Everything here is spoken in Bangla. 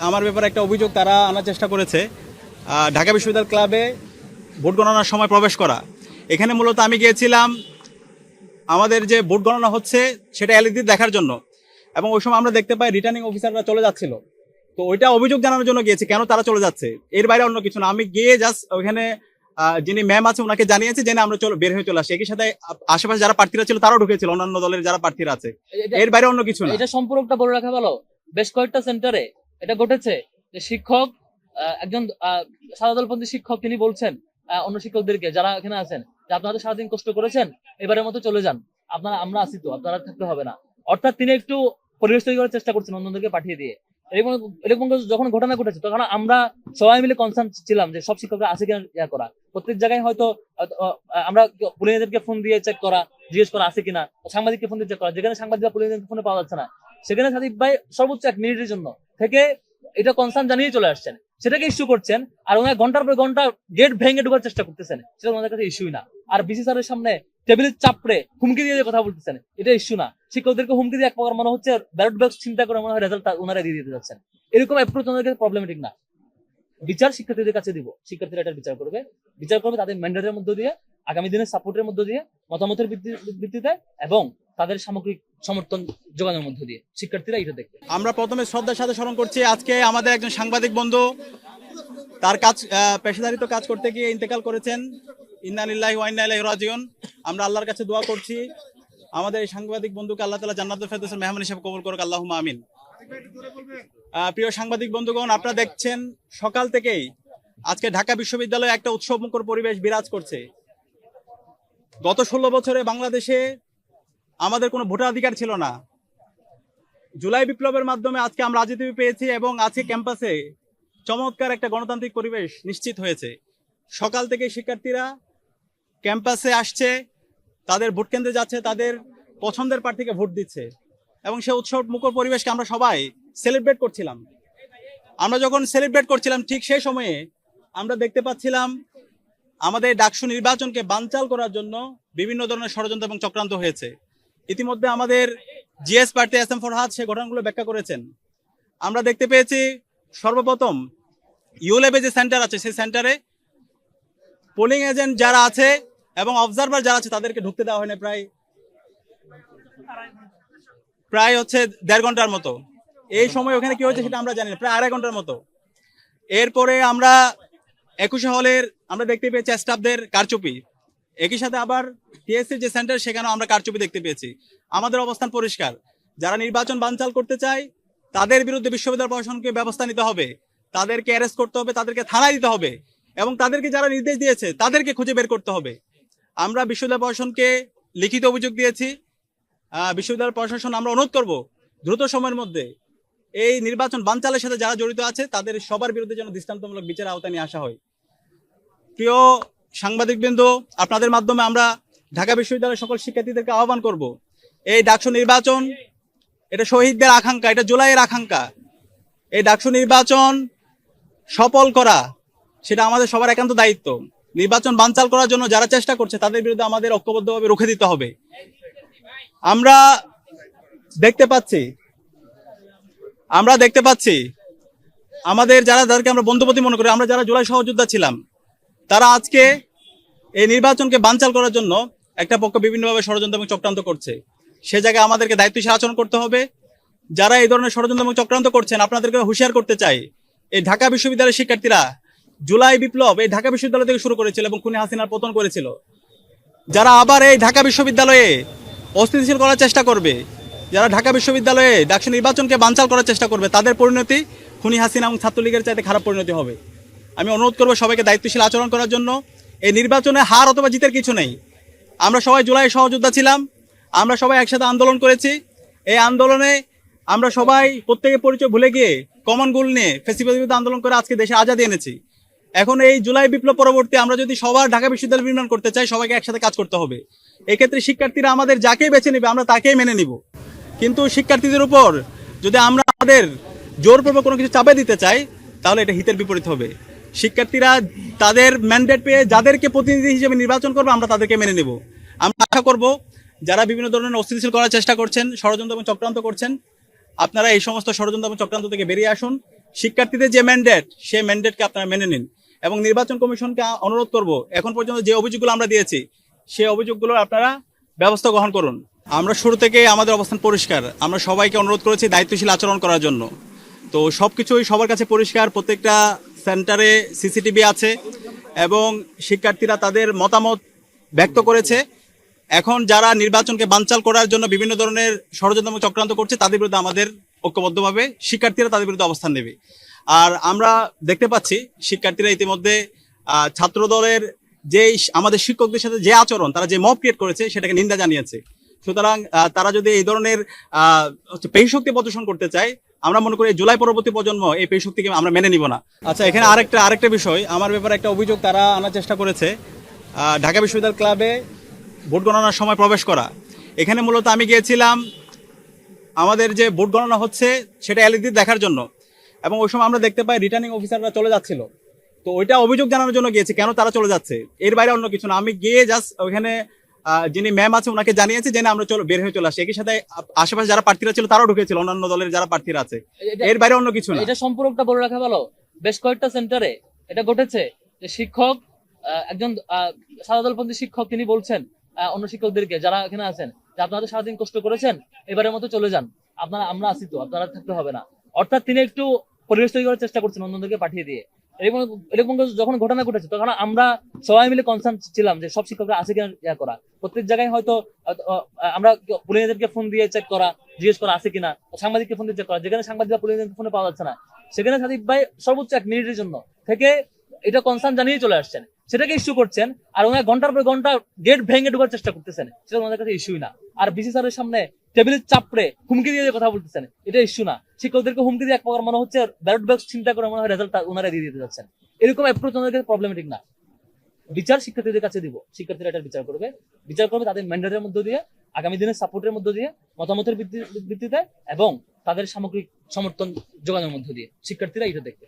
আমার ব্যাপারে একটা অভিযোগ তারা আনার চেষ্টা করেছে। ঢাকা বিশ্ববিদ্যালয় ক্লাবে ভোট গণনার সময় প্রবেশ করা, এখানে মূলত আমি গিয়েছিলাম আমাদের যে ভোট গণনা হচ্ছে সেটা এলইডি দেখার জন্য, এবং ওই সময় আমরা দেখতে পাই রিটার্নিং অফিসাররা চলে যাচ্ছিল। তো ওইটা অভিযোগ জানানোর জন্য গিয়েছি, কেন তারা চলে যাচ্ছে, এর বাইরে অন্য কিছু না। আমি গিয়ে জাস্ট ওইখানে যিনি ম্যাম আছে ওনাকে জানিয়েছি যে আমরা বের হয়ে চলে আসি। একই সাথে আশেপাশে যারা প্রার্থীরা ছিল তারাও ঢুকেছিল, অন্যান্য দলের যারা প্রার্থীরা আছে, এর বাইরে অন্য কিছু না। এটা সম্পূর্ণটা বলে রাখা ভালো। বেশ কয়েকটা সেন্টারে এটা ঘটেছে যে শিক্ষক, একজন সাদা দলপন্থী শিক্ষক, তিনি বলছেন অন্য শিক্ষকদেরকে যারা এখানে আছেন যে আপনারা সারাদিন কষ্ট করেছেন, এবারের মতো চলে যান, আমরা আসি তো, আপনারা থাকতে হবে না। অর্থাৎ তিনি একটু পরিবেশ তৈরি করার চেষ্টা করছেন অন্যদেরকে পাঠিয়ে দিয়ে। এরকম যখন ঘটনা ঘটেছে তখন আমরা সবাই মিলে কনসার্ন ছিলাম যে সব শিক্ষকরা আছে কিনা করা। প্রত্যেক জায়গায় হয়তো আমরা পুলিশদেরকে ফোন দিয়ে চেক করা, জিজ্ঞেস করা আছে কিনা, সাংবাদিককে ফোন দিয়ে চেক করা। যেখানে সাংবাদিকরা পুলিশদের ফোনে পাওয়া যাচ্ছে না, সেখানে সাদিক ভাই সর্বোচ্চ 1 মিনিটের জন্য থেকে এটা কনসার্ন জানিয়ে চলে আসছেন, সেটাকে ইস্যু করছেন। আর ওনার ঘন্টার পর ঘন্টা গেট ভেঙে ঢোকার চেষ্টা করতেছেন, সেটা ওনাদের কাছে ইস্যুই না। আর বিসি স্যারের সামনে টেবিলের চাপড়ে হুমকি দিয়ে কথা বলতেছেন, এটা ইস্যু না। শিক্ষকদেরকে হুমকি দিয়ে এক প্রকার মনে হচ্ছে ব্যালট বক্স চিন্তা করে মনে হয় রেজাল্ট ওনারা দিয়ে দিতে যাচ্ছেন। এরকম অ্যাপ্রোচ ওনাদের কাছে প্রবলেমেটিক না। বিচার শিক্ষার্থীদের কাছে দিব, শিক্ষার্থীরা এটার বিচার করবে তাদের ম্যান্ডেটের মধ্য দিয়ে, আগামী দিনের সাপোর্টের মধ্য দিয়ে, মতামতের ভিত্তিতে এবং তাদের সামগ্রিক সমর্থন যোগানোর মধ্য দিয়ে শিক্ষার্থীরা এটা দেখবে। আমরা প্রথমে শ্রদ্ধার সাথে স্মরণ করছি আজকে আমাদের একজন সাংবাদিক বন্ধু তার কাজ পেশাদারিত্ব কাজ করতে গিয়ে ইন্তেকাল করেছেন। ইন্না লিল্লাহি ওয়া ইন্না ইলাইহি রাজিউন। আমরা আল্লাহর কাছে দোয়া করছি আমাদের এই সাংবাদিক বন্ধুকে আল্লাহ তাআলা জান্নাতুল ফেরদৌসের মেহমান হিসেবে কবুল করুক, আল্লাহুম্মা আমিন। প্রিয় সাংবাদিক বন্ধুগণ, আপনারা দেখছেন সকাল থেকেই আজকে ঢাকা বিশ্ববিদ্যালয়ে একটা উৎসবমুখর পরিবেশ বিরাজ করছে। গত 16 বছরে বাংলাদেশে আমাদের কোনো ভোটাধিকার ছিল না। জুলাই বিপ্লবের মাধ্যমে আজকে আমরা রাজনীতি পেয়েছি এবং আজকে ক্যাম্পাসে চমৎকার একটা গণতান্ত্রিক পরিবেশ নিশ্চিত হয়েছে। সকাল থেকে শিক্ষার্থীরা ক্যাম্পাসে আসছে, তাদের ভোট কেন্দ্রে যাচ্ছে, তাদের পছন্দের প্রার্থীকে ভোট দিচ্ছে এবং সে উৎসব মুখর পরিবেশকে আমরা সবাই সেলিব্রেট করছিলাম। আমরা যখন সেলিব্রেট করছিলাম ঠিক সেই সময়ে আমরা দেখতে পাচ্ছিলাম আমাদের ডাকসু নির্বাচনকে বানচাল করার জন্য বিভিন্ন ধরনের ষড়যন্ত্র এবং চক্রান্ত হয়েছে। ইতিমধ্যে আমাদের জিএস প্রার্থী এস এম ফরহাদ সে ঘটনাগুলো ব্যাখ্যা করেছেন। আমরা দেখতে পেয়েছি সর্বপ্রথম ইউল্যাবে যে সেন্টার আছে সেই সেন্টারে পোলিং এজেন্ট যারা আছে এবং অবজারভার যারা আছে তাদেরকে ঢুকতে দেওয়া হয়নি প্রায় হচ্ছে 1.5 ঘন্টার মতো। এই সময় ওখানে কি হয়েছে সেটা আমরা জানি না, প্রায় 2.5 ঘন্টার মতো। এরপরে আমরা 21 হলের আমরা দেখতে পেয়েছি স্টাফদের কারচুপি। একই সাথে আবার টিএসসির যে সেন্টার সেখানেও আমরা কারচুপি দেখতে পেয়েছি। আমাদের অবস্থান পরিষ্কার, যারা নির্বাচন বানচাল করতে চায় তাদের বিরুদ্ধে বিশ্ববিদ্যালয় প্রশাসনকে ব্যবস্থা নিতে হবে, তাদেরকে অ্যারেস্ট করতে হবে, তাদেরকে থানায় দিতে হবে এবং তাদেরকে যারা নির্দেশ দিয়েছে তাদেরকে খুঁজে বের করতে হবে। আমরা বিশ্ববিদ্যালয় প্রশাসনকে লিখিত অভিযোগ দিয়েছি। বিশ্ববিদ্যালয় প্রশাসন আমরা অনুরোধ করব দ্রুত সময়ের মধ্যে এই নির্বাচন বানচালের সাথে যারা জড়িত আছে তাদের সবার বিরুদ্ধে যেন দৃষ্টান্তমূলক বিচার আওতায় নিয়ে আসা হয়। প্রিয় সাংবাদিকবৃন্দ, আপনাদের মাধ্যমে আমরা ঢাকা বিশ্ববিদ্যালয়ের সকল শিক্ষার্থীদেরকে আহ্বান করব, এই ডাকসু নির্বাচন এটা শহীদদের আকাঙ্ক্ষা, এটা জুলাইয়ের আকাঙ্ক্ষা। এই ডাকসু নির্বাচন সফল করা সেটা আমাদের সবার একান্ত দায়িত্ব। নির্বাচন বানচাল করার জন্য যারা চেষ্টা করছে তাদের বিরুদ্ধে আমাদের ঐক্যবদ্ধভাবে রুখে দিতে হবে। আমরা দেখতে পাচ্ছি আমাদের যাদেরকে আমরা বন্ধুপতি মনে করি, আমরা যারা জুলাই সহযোদ্ধা ছিলাম, তারা আজকে এই নির্বাচনকে বানচাল করার জন্য একটা পক্ষ বিভিন্নভাবে ষড়যন্ত্র এবং চক্রান্ত করছে। সে জায়গায় আমাদেরকে দায়িত্বশীল আচরণ করতে হবে। যারা এই ধরনের ষড়যন্ত্র এবং চক্রান্ত করছেন আপনাদেরকে হুঁশিয়ার করতে চাই, এই ঢাকা বিশ্ববিদ্যালয়ের শিক্ষার্থীরা জুলাই বিপ্লব এই ঢাকা বিশ্ববিদ্যালয় থেকে শুরু করেছিল এবং খুনি হাসিনার পতন করেছিল। যারা আবার এই ঢাকা বিশ্ববিদ্যালয়ে অস্থিতিশীল করার চেষ্টা করবে, যারা ঢাকা বিশ্ববিদ্যালয়ে ডাকসু নির্বাচনকে বানচাল করার চেষ্টা করবে, তাদের পরিণতি খুনি হাসিনা এবং ছাত্রলীগের চাইতে খারাপ পরিণতি হবে। আমি অনুরোধ করবো সবাইকে দায়িত্বশীল আচরণ করার জন্য। এই নির্বাচনে হার অথবা জিতের কিছু নেই। আমরা সবাই জুলাই সহযোদ্ধা ছিলাম, আমরা সবাই একসাথে আন্দোলন করেছি। এই আন্দোলনে আমরা সবাই প্রত্যেকের পরিচয় ভুলে গিয়ে কমন গোল নিয়ে ফেসিবাদের বিরুদ্ধে আন্দোলন করে আজকে দেশে আজাদি এনেছি। এখন এই জুলাই বিপ্লব পরবর্তী আমরা যদি সবার ঢাকা বিশ্ববিদ্যালয় নির্মাণ করতে চাই, সবাইকে একসাথে কাজ করতে হবে। এক্ষেত্রে শিক্ষার্থীরা আমাদের যাকেই বেছে নেবে আমরা তাকেই মেনে নিব, কিন্তু শিক্ষার্থীদের উপর যদি আমরা আমাদের জোরপূর্বক কোনো কিছু চাপে দিতে চাই তাহলে এটা হিতের বিপরীত হবে। শিক্ষার্থীরা তাদের ম্যান্ডেট পেয়ে যাদেরকে প্রতিনিধি হিসেবে নির্বাচন করবে আমরা তাদেরকে মেনে নেব। আমরা আশা করব যারা বিভিন্ন ধরনের অস্থিতিশীল করার চেষ্টা করছেন, ষড়যন্ত্র এবং চক্রান্ত করছেন, আপনারা এই সমস্ত ষড়যন্ত্র এবং চক্রান্ত থেকে বেরিয়ে আসুন শিক্ষার্থীদের যে ম্যান্ডেট সেই ম্যান্ডেটকে আপনারা মেনে নিন এবং নির্বাচন কমিশনকে অনুরোধ করব এখন পর্যন্ত যে অভিযোগগুলো আমরা দিয়েছি সেই অভিযোগগুলো আপনারা ব্যবস্থা গ্রহণ করুন। আমরা শুরু থেকে আমাদের অবস্থান পরিষ্কার, আমরা সবাইকে অনুরোধ করেছি দায়িত্বশীল আচরণ করার জন্য। তো সবকিছুই সবার কাছে পরিষ্কার, প্রত্যেকটা সেন্টারে সিসিটিভি আছে এবং শিক্ষার্থীরা তাদের মতামত ব্যক্ত করেছে। এখন যারা নির্বাচনকে বানচাল করার জন্য বিভিন্ন ধরনের ষড়যন্ত্র এবং চক্রান্ত করছে তাদের বিরুদ্ধে আমাদের ঐক্যবদ্ধভাবে শিক্ষার্থীরা তাদের বিরুদ্ধে অবস্থান নেবে। আর আমরা দেখতে পাচ্ছি শিক্ষার্থীরা ইতিমধ্যে ছাত্র দলের যে আমাদের শিক্ষকদের সাথে যে আচরণ, তারা যে মব ক্রিয়েট করেছে সেটাকে নিন্দা জানিয়েছে। সুতরাং তারা যদি এই ধরনের পেশক্তি প্রদর্শন করতে চায়, আমরা মনে করি জুলাই পরবর্তী প্রজন্ম এই পেশক্তিকে আমরা মেনে নিব না। আচ্ছা, এখানে আরেকটা বিষয়, আমার ব্যাপারে একটা অভিযোগ তারা আনার চেষ্টা করেছে, ঢাকা বিশ্ববিদ্যালয় ক্লাবে ভোট গণনার সময় প্রবেশ করা। এখানে মূলত আমি গিয়েছিলাম আমাদের যে ভোট গণনা হচ্ছে সেটা এলইডি দেখার জন্য, এবং ওই সময় আমরা দেখতে পাই রিটার্নিং অফিসাররা চলে যাচ্ছিল। তো ওইটা অভিযোগ জানানোর জন্য গিয়েছি কেন তারা চলে যাচ্ছে, এর বাইরে অন্য কিছু না। আমি গিয়ে জাস্ট ওইখানে যিনি ম্যাম আছে ওনাকে জানিয়েছি যে আমরা বের হয়ে চলে আসি। একই সাথে আশেপাশে যারা প্রার্থীরা ছিল তারাও ঢুকেছিল, অন্যান্য দলের যারা প্রার্থীরা আছে, এর বাইরে অন্য কিছু না। এটা সম্পর্কটা বলে রাখা ভালো। বেশ কয়েকটা সেন্টারে এটা ঘটেছে যে শিক্ষক একজন সাদাদলপন্থী শিক্ষক তিনি বলছেন অন্য শিক্ষকদেরকে যারা এখানে আছেন যে আপনারা সারাদিন কষ্ট করেছেন, এবারের মতো চলে যান, আমরা আছি তো, আপনারা থাকতে হবে না। অর্থাৎ তিনি একটু পরিবেশ তৈরি করার চেষ্টা করছেন অন্যদেরকে পাঠিয়ে দিয়ে। এরকম যখন ঘটনা ঘটেছে তখন আমরা সবাই মিলে কনসার্ন ছিলাম যে সব শিক্ষকরা আছে কিনা ইয়া করা। প্রত্যেক জায়গায় হয়তো আমরা পুলিশদেরকে ফোন দিয়ে চেক করা, জিজ্ঞেস করা আছে কিনা, সাংবাদিককে ফোন দিয়ে চেক করা। যেখানে সাংবাদিকরা পুলিশদের ফোনে পাওয়া যাচ্ছে না, সেখানে সাদিক ভাই সর্বোচ্চ 1 মিনিটের জন্য থেকে এটা কনসার্ন জানিয়ে চলে আসছেন, সেটাকে ইস্যু করছেন। আর ওনার ঘন্টার পর ঘন্টা গেট ভেঙে ঢোকার চেষ্টা করতেছেন, সেটা ওনাদের কাছে ইস্যুই না। আর বিসি স্যারের সামনে টেবিলের চাপড়ে হুমকি দিয়ে কথা বলতেছেন, এটা ইস্যু না। শিক্ষকদেরকে হুমকি দিয়ে এক প্রকার মনে হচ্ছে ব্যালট বক্স চিন্তা করে মনে হয় রেজাল্ট ওনারা দিয়ে দিতে যাচ্ছেন। এরকম অ্যাপ্রোচ ওনাদের কাছে প্রবলেমেটিক না। বিচার শিক্ষার্থীদের কাছে দিব, শিক্ষার্থীরা এটা বিচার করবে তাদের ম্যান্ডেটের মধ্য দিয়ে, আগামী দিনের সাপোর্টের মধ্য দিয়ে, মতামতের ভিত্তিতে এবং তাদের সামগ্রিক সমর্থন যোগানোর মধ্য দিয়ে। শিক্ষার্থীরা এটা দেখবে।